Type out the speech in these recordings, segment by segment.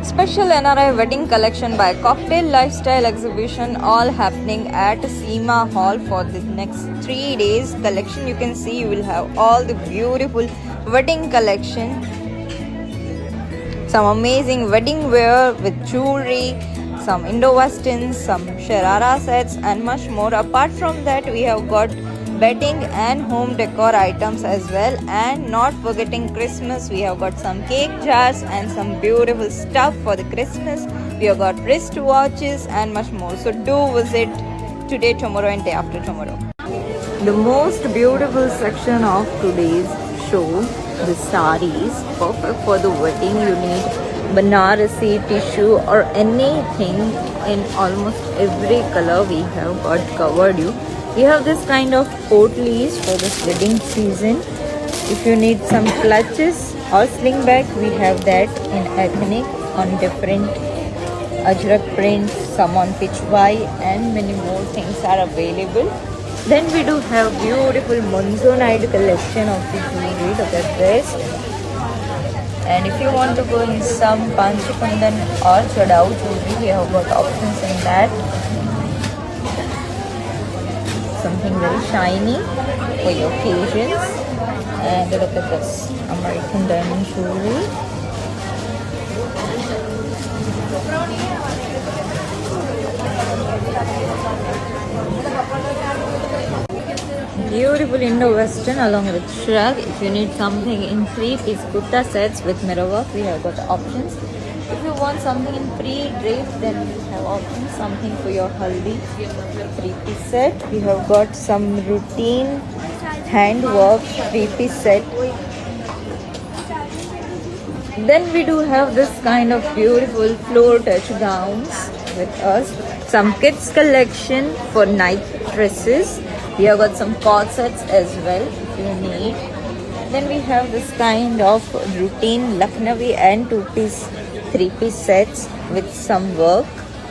Special NRI wedding collection by Cocktail Lifestyle Exhibition, all happening at Seema Hall for the next 3 days. Collection, you can see, you will have all the beautiful wedding collection, some amazing wedding wear with jewelry, some Indo-Western, some Sharara sets and much more. Apart from that, we have got bedding and home decor items as well, and not forgetting Christmas, we have got some cake jars and some beautiful stuff for the Christmas. We have got wrist watches and much more. So do visit today, tomorrow and day after tomorrow. The most beautiful section of today's show, the sarees, perfect for the wedding. You need Banarasi tissue or anything in almost every color we have got covered you. We have this kind of potlies for this wedding season. If you need some clutches or sling bag, we have that in ethnic on different ajrak prints, some on pitch white, and many more things are available. Then we do have beautiful monsoonite collection of the jewelry. Look at this. And if you want to go in some Panchi Kundan or Chadao jewelry, we have got options in that. Something very shiny for your occasions. And look at this American diamond jewelry. Beautiful Indo-Western along with shrug. If you need something in 3-piece kurta sets with mirror work, we have got options. If you want something in pre-drape, then we have options. Something for your haldi 3-piece set. We have got some routine handwork 3-piece set. Then we do have this kind of beautiful floor touch gowns with us. Some kids collection for night dresses. We have got some corsets as well if you need. Then we have this kind of routine Lucknowi and 2-piece 3-piece sets with some work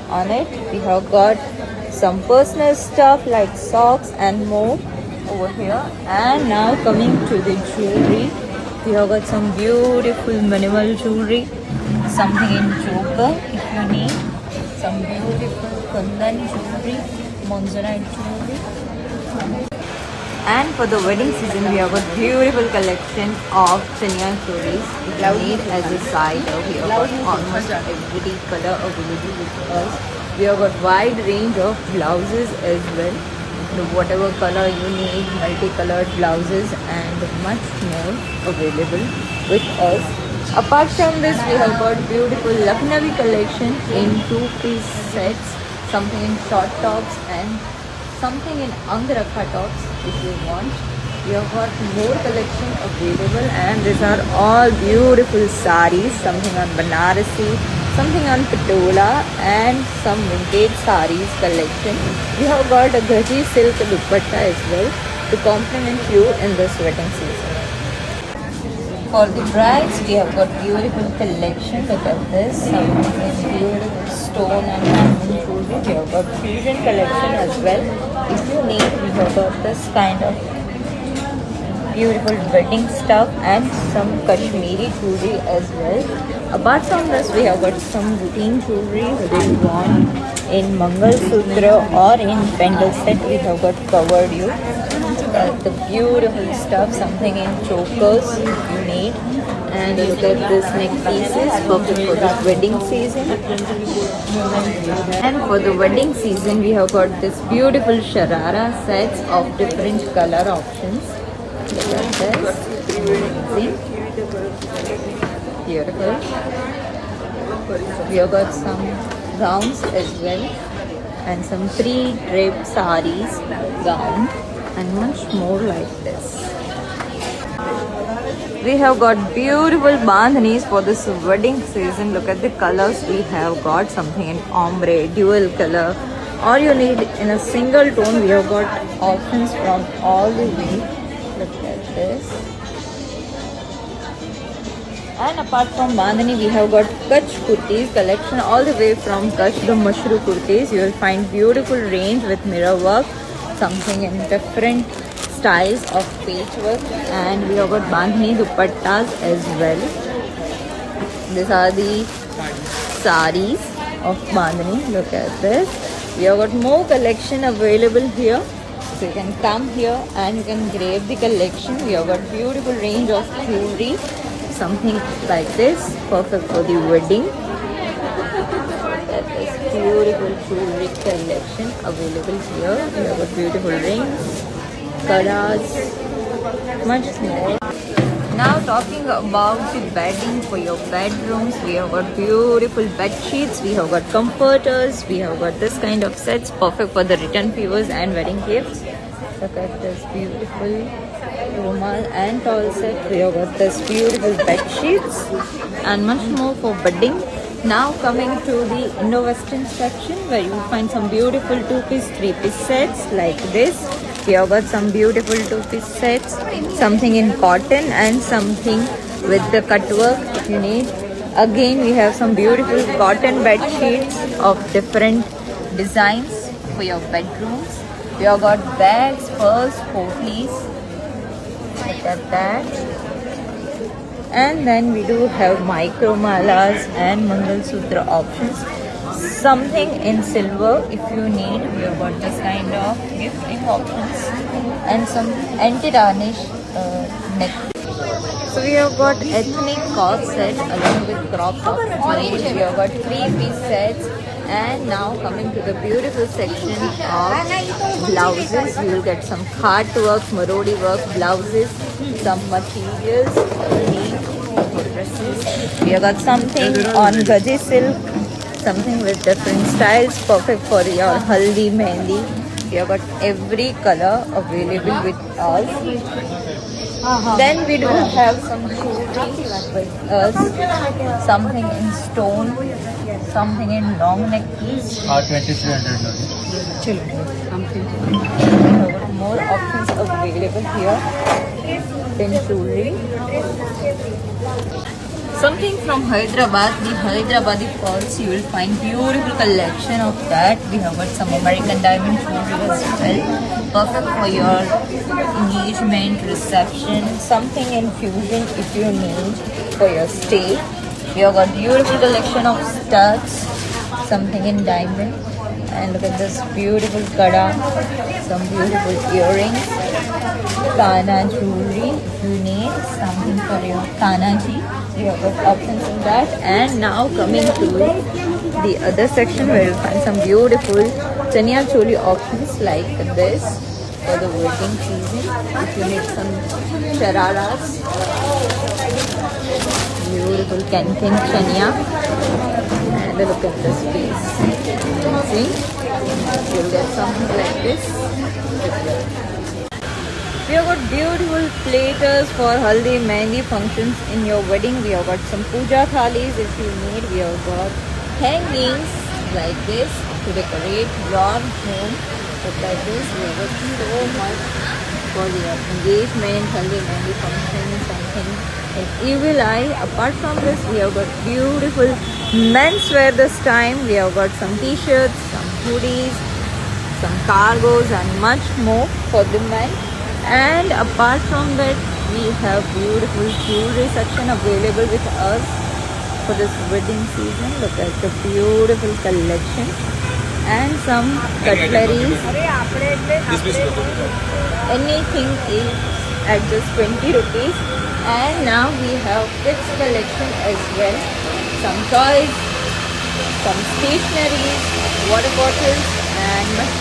on it. We have got some personal stuff like socks and more over here. And now coming to the jewelry, we have got some beautiful minimal jewelry, something in choker if you need, some beautiful kundan jewelry, monzonite jewelry. And for the wedding season, we have a beautiful collection of chaniya cholis. If you need as a side, we have got almost every color available with us. We have got wide range of blouses as well. Whatever color you need, multicolored blouses and much more available with us. Apart from this, we have got beautiful Lucknowi collection in 2-piece sets, something in short tops and something in Angrakha tops if you want. We have got more collection available, and these are all beautiful sarees, something on Banarasi, something on Patola, and some vintage sarees collection. We have got a Gaji silk dupatta as well to complement you in this wedding season. For the brides, we have got beautiful collection. Look at this, something beautiful stone and diamond jewelry. We have got fusion collection as well. If you need, we have got this kind of beautiful wedding stuff and some Kashmiri jewelry as well. Apart from this, we have got some routine jewelry whether you want in Mangal Sutra or in pendle set. We have got covered you. The beautiful stuff, something in chokers if you need. And look at this neck pieces, perfect for this wedding season. And for the wedding season, we have got this beautiful Sharara sets of different color options. Look at this. Amazing. Beautiful. We have got some gowns as well, and some pre-draped sarees, gown, and much more like this. We have got beautiful bandhanis for this wedding season. Look at the colors we have got, something in ombre, dual color, or you need in a single tone. We have got options from all the way. Look at this. And apart from bandhani, we have got Kutch kurtis collection all the way from Kutch, the mushroom kurtis. You will find beautiful range with mirror work, something in different styles of patchwork, and we have got bandhani dupattas as well. These are the saris of Bandhani. Look at this. We have got more collection available here. So you can come here and you can grab the collection. We have got beautiful range of jewelry. Something like this. Perfect for the wedding. That is beautiful jewelry collection available here. We have got beautiful rings, kadas, much more. Now talking about the bedding for your bedrooms, we have got beautiful bed sheets, we have got comforters, we have got this kind of sets perfect for the return favors and wedding gifts. Look at this beautiful rumal and towel set. We have got this beautiful bed sheets and much more for bedding. Now coming to the Indo-Western section where you will find some beautiful 2-piece, 3-piece sets like this. We have got some beautiful 2-piece sets, something in cotton and something with the cut work if you need. Again we have some beautiful cotton bed sheets of different designs for your bedrooms. We have got bags, purse, potlies. Look at that. And then we do have micro malas and Mangal Sutra options. Something in silver if you need. We have got this kind of gifting options and some anti-tarnish neck. So we have got ethnic corset set along with crop top range. We have got 3-piece sets. And now coming to the beautiful section of blouses, you will get some heart work, marodi work blouses, some materials for dresses. We have got something on gaji silk, something with different styles, perfect for your haldi, mehndi. We have got every color available with us. Then we do have some jewelry with us, something in stone, something in long neck piece. 2300. We have got more options available here in jewelry. Something from Hyderabad, the Hyderabadi pearls, you will find beautiful collection of that. We have got some American diamond jewelry as well. Perfect for your engagement, reception, something in fusion if you need for your stay. We have got beautiful collection of studs, something in diamond. And look at this beautiful kada, some beautiful earrings, kana jewelry if you need something for your kana ji. We have got options in that. And now coming to the other section where you'll find some beautiful chaniya choli options like this for the wedding season. If you need some shararas, beautiful canting chaniya. And look at this piece. See? You'll get something like this. We have got beautiful platters for haldi, mehndi functions in your wedding. We have got some puja thalis if you need. We have got hangings like this to decorate your home. Look like this. We have got so much for your engagement, haldi, mehndi function, something in evil eye. Apart from this, we have got beautiful menswear this time. We have got some t-shirts, some hoodies, some cargos and much more for the men. And apart from that, we have beautiful jewelry section available with us for this wedding season. Look at the beautiful collection and some cutleries. Anything is at just 20 rupees. And now we have kids collection as well. Some toys, some stationeries, water bottles and much